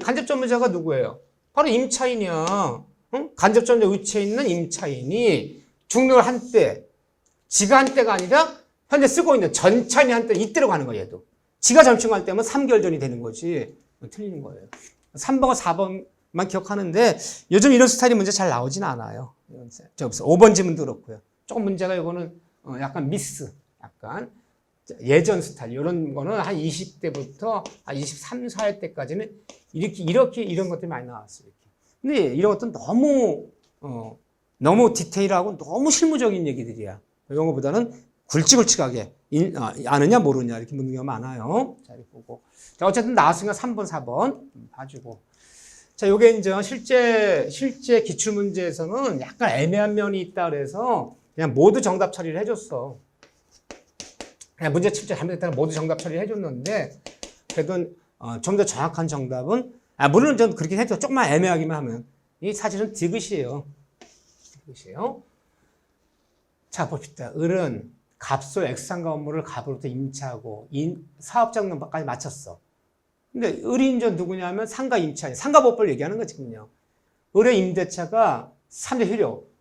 간접점유자가 누구예요? 바로 임차인이야. 응? 간접점유자 위치에 있는 임차인이 중력을 한때, 지가 한때가 아니라 현재 쓰고 있는 전차인이 한때 이때로 가는 거예요. 얘도. 지가 전입신고할 때면 3개월 전이 되는 거지. 틀리는 거예요. 3번과 4번만 기억하는데 요즘 이런 스타일의 문제 잘 나오진 않아요. 5번 지문도 그렇고요. 조금 문제가 이거는 약간 미스, 약간 예전 스타일 이런 거는 한 20대부터 한 23, 4회 때까지는 이렇게 이런 것들이 많이 나왔어요. 이렇게. 근데 이런 것도 너무 디테일하고 너무 실무적인 얘기들이야. 이런 것보다는 굵직굵직하게 아느냐 모르냐 이렇게 묻는 경우가 많아요. 자, 이렇게 보고. 자, 어쨌든 나왔으니까 3번, 4번 봐주고. 자, 요게 이제 실제 기출문제에서는 약간 애매한 면이 있다 그래서 그냥 모두 정답 처리를 해줬어. 그냥 문제 출제 잘못했다는 모두 정답 처리를 해줬는데 그래도 좀 더 정확한 정답은 물론 좀 그렇게 해도 조금만 애매하기만 하면 이 사실은 디귿이에요. 자, 봅시다. 을은 갑소 X상가 업무를 갑으로부터 임차하고 사업장까지 마쳤어. 근데 을이 이제 누구냐면 상가 임차인, 상가법을 얘기하는 거지, 그냥. 을의 임대차가 3대 효력.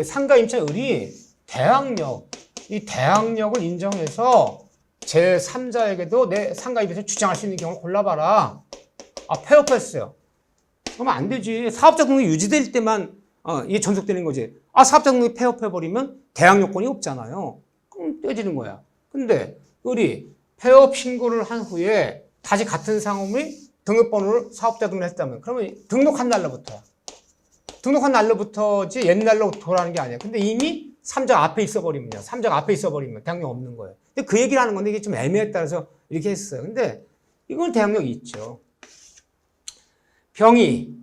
상가 임차인 을이 이 대항력을 인정해서 제3자에게도 내 상가 임대차 주장할 수 있는 경우를 골라봐라. 폐업했어요. 그러면 안 되지. 사업자 등록이 유지될 때만 이게 전속되는 거지. 사업자 등록이 폐업해버리면 대항력권이 없잖아요. 그럼 떼지는 거야. 근데 을이 폐업 신고를 한 후에 다시 같은 상업이 등록번호를 사업자 등록을 했다면 그러면 등록한 날로부터지 옛날로 돌아가는 게 아니야. 근데 이미 삼자가 앞에 있어버리면요. 삼자가 앞에 있어버리면 대항력 없는 거예요. 근데 그 얘기를 하는 건데 이게 좀 애매했다 해서 이렇게 했어요. 근데 이건 대항력이 있죠. 병이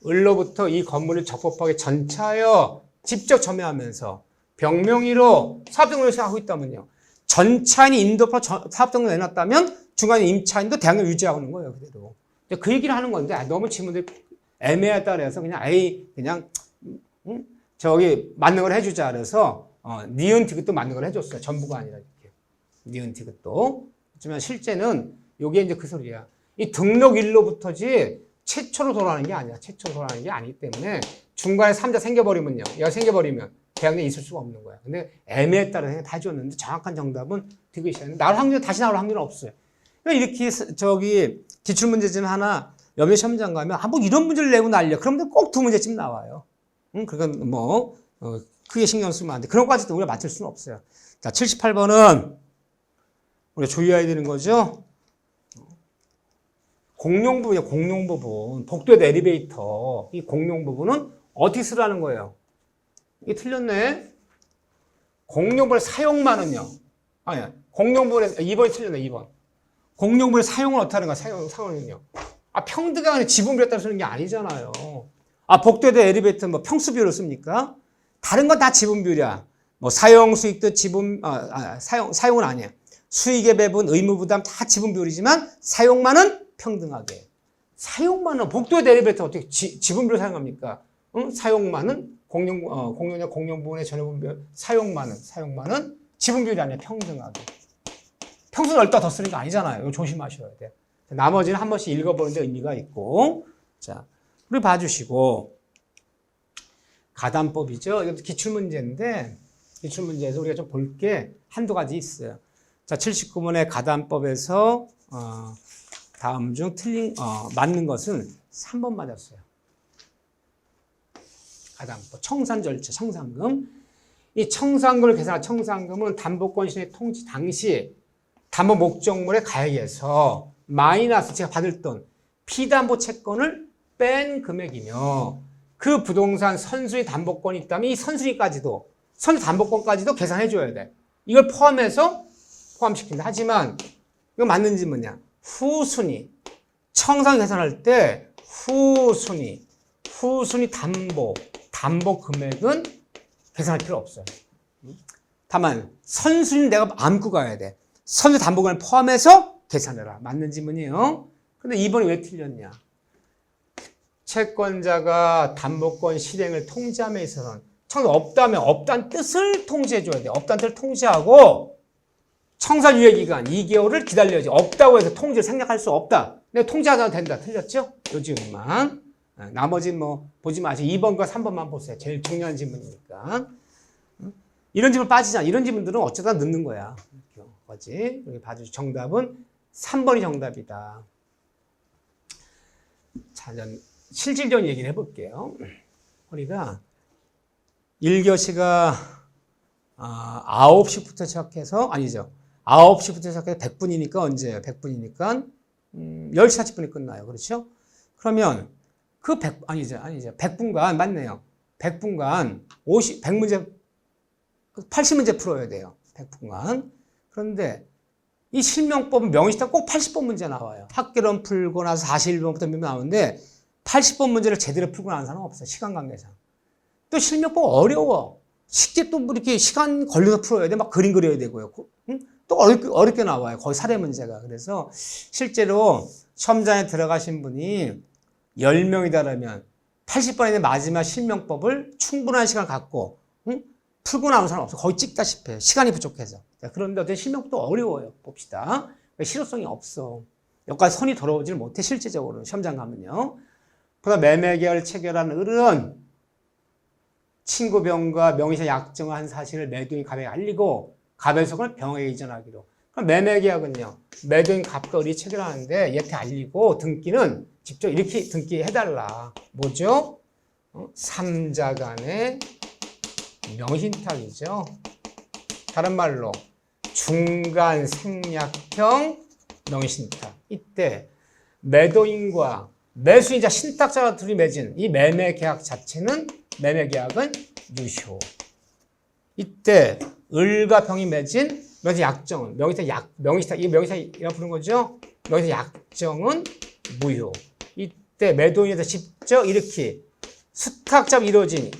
을로부터 이 건물을 적법하게 전차하여 직접 점유하면서 병명의로 사업등록을 하고 있다면요. 전차인이 인도파 사업등록을 내놨다면 중간에 임차인도 대항력 유지하고 있는 거예요. 그대로. 그 얘기를 하는 건데 너무 질문들이 애매하다 그래서 그냥 그냥 저기 맞는 걸 해주자 그래서 니은 디귿도 맞는 걸 해줬어요. 전부가 아니라 이렇게 니은 디귿도. 하지만 실제는 요게 이제 그 소리야. 이 등록일로부터지 최초로 돌아가는 게 아니야. 최초로 돌아가는 게 아니기 때문에 중간에 3자 생겨버리면요. 얘가 생겨버리면 대항력이 있을 수가 없는 거야. 근데 애매에 따라 다 줬는데 정확한 정답은 디귿이야. 나올 확률 다시 나올 확률은 없어요. 이렇게 저기 기출문제집 하나 염려 시험장 가면 뭐 이런 문제를 내고 날려. 그러면 꼭 2문제쯤 나와요. 그건 뭐 크게 신경 쓰면 안 돼. 그런 것까지도 우리가 맞출 수는 없어요. 자, 78번은 우리가 주의해야 되는 거죠. 공용 부분이야, 공용 부분. 복도에도 엘리베이터. 이 공용 부분은 어떻게 쓰라는 거예요? 이게 틀렸네. 공용 부분의 사용만은요. 아니야. 공용 부분의 2번이 틀렸네, 2번. 공용 부분의 사용을 어떻게 하는 거야? 사용은요. 평등하게 아니라 지분비에 따라 쓰는 게 아니잖아요. 복도에도 엘리베이터 뭐 평수 비율을 씁니까? 다른 건 다 지분 비율이야. 뭐 사용 수익도 지분 사용은 아니야. 수익의 배분, 의무 부담 다 지분 비율이지만 사용만은 평등하게. 사용만은 복도에도 엘리베이터 어떻게 지분 비율을 사용합니까? 사용만은 공용 부분의 전용 비율 사용만은 지분 비율이 아니라 평등하게. 평수 넓다 더 쓰는 게 아니잖아요. 이거 조심하셔야 돼. 나머지는 한 번씩 읽어보는 데 의미가 있고. 자, 우리 봐주시고. 가담법이죠. 이것도 기출문제인데, 기출문제에서 우리가 좀 볼 게 한두 가지 있어요. 자, 79번의 가담법에서, 다음 중 맞는 것은 3번 맞았어요. 가담법. 청산절차, 청산금. 이 청산금을 계산한 청산금은 담보권 신의 통지 당시 담보 목적물의 가액에서 마이너스 제가 받을 돈, 피담보 채권을 뺀 금액이며 그 부동산 선순위 담보권이 있다면 이 선순위까지도, 선순위 담보권까지도 계산해 줘야 돼. 이걸 포함시킨다. 하지만 이거 맞는지 뭐냐? 후순위. 청산 계산할 때 후순위 담보 금액은 계산할 필요 없어요. 다만 선순위는 내가 안고 가야 돼. 선순위 담보권을 포함해서 계산해라. 맞는 지문이에요. 근데 2번이 왜 틀렸냐? 채권자가 담보권 실행을 통지함에 있어서는 청산 없다면 없다는 뜻을 통지해줘야 돼. 없다는 뜻을 통지하고 청산 유예 기간 2개월을 기다려야지. 없다고 해서 통지를 생략할 수 없다. 근데 통지하자면 된다. 틀렸죠? 요 지문만. 나머지는 뭐 보지 마시고 2번과 3번만 보세요. 제일 중요한 지문이니까. 이런 지문 빠지잖아. 이런 지문들은 어쩌다 넣는 거야. 거지. 여기 봐주시죠. 정답은 3번이 정답이다. 자, 실질적인 얘기를 해볼게요. 우리가 1교시가 9시부터 시작해서, 아니죠. 9시부터 시작해서 100분이니까 언제예요? 100분이니까 10시 40분에 끝나요. 그렇죠? 그러면 그 100분간, 맞네요. 100분간 100문제, 80문제 풀어야 돼요. 100분간. 그런데 이 실명법은 명시다 꼭 80번 문제 나와요. 학개론 풀고 나서 41번부터 몇 번 나오는데 80번 문제를 제대로 풀고 나는 사람은 없어요. 시간 관계상. 또 실명법 어려워. 쉽게 또 이렇게 시간 걸려서 풀어야 돼. 막 그림 그려야 되고요. 또 어렵게 나와요. 거의 사례 문제가. 그래서 실제로 시험장에 들어가신 분이 10명이다라면 80번에 마지막 실명법을 충분한 시간을 갖고 풀고 나오는 사람 없어. 거의 찍다시피 해요. 시간이 부족해서. 자, 그런데 어떤 실명법도 어려워요. 봅시다. 실효성이 없어. 여기까지 선이 돌아오질 못해. 실제적으로 시험장 가면요. 그다음 매매계약을 체결한 을은 친구병과 명의상 약정을 한 사실을 매도인 갑에게 알리고 갑의 속을 병에게 이전하기로. 그럼 매매계약은요. 매도인 갑과 을이 체결하는데 얘한테 알리고 등기는 직접 이렇게 등기해달라. 뭐죠? 3자 간의 명의신탁이죠. 다른 말로 중간 생략형 명의신탁. 이때 매도인과 매수인자 신탁자가 둘이 맺은 이 매매계약 자체는 매매계약은 유효. 이때 을과 병이 맺은 명의사 약정은 이 명의사라고 부르는 거죠. 명의사 약정은 무효. 이때 매도인에서 직접 이렇게 수탁자로 이루어진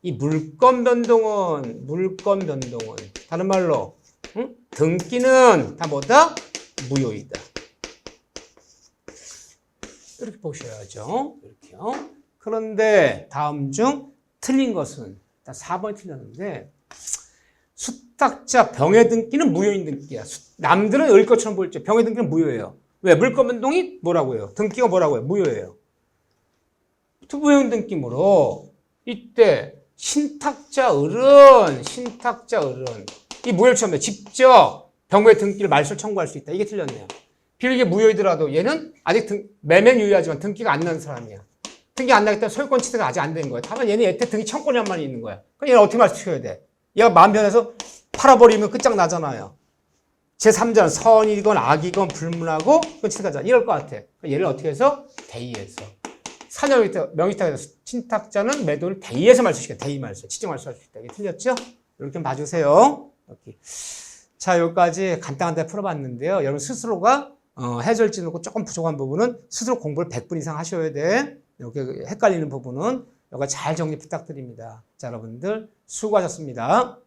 이 물권 변동은 다른 말로 등기는 다 뭐다? 무효이다. 이렇게 보셔야죠. 이렇게요. 그런데 다음 중 틀린 것은 4번이 틀렸는데 수탁자 병의 등기는 무효인 등기야. 남들은 을 것처럼 보일지 병의 등기는 무효예요. 왜? 물권 변동이 뭐라고요? 등기가 뭐라고요? 무효예요. 무효인 등기므로 이때 신탁자 을은 이 무효를 취하면 직접 병의 등기를 말소 청구할 수 있다. 이게 틀렸네요. 비록 이게 무효이더라도 얘는 아직 매매는 유효하지만 등기가 안 난 사람이야. 등기 안 나기 때문에 소유권 취득이 아직 안 된 거야. 다만 얘는 여태 등기 청구권이 있는 거야. 그럼 얘는 어떻게 말소시켜야 돼? 얘가 마음 변해서 팔아버리면 끝장나잖아요. 제3자는 선이건 악이건 불문하고 취득하자. 이럴 것 같아. 얘를 어떻게 해서? 대의해서. 명의탁에서 신탁자는 매도를 대의해서 말소시켜. 대의 말소. 지정 말소할 수 있다. 이게 틀렸죠? 이렇게 봐주세요. 이렇게. 자, 여기까지 간단하게 풀어봤는데요. 여러분 스스로가 해설지 놓고 조금 부족한 부분은 스스로 공부를 100분 이상 하셔야 돼. 이렇게 헷갈리는 부분은 여기 잘 정리 부탁드립니다. 자, 여러분들 수고하셨습니다.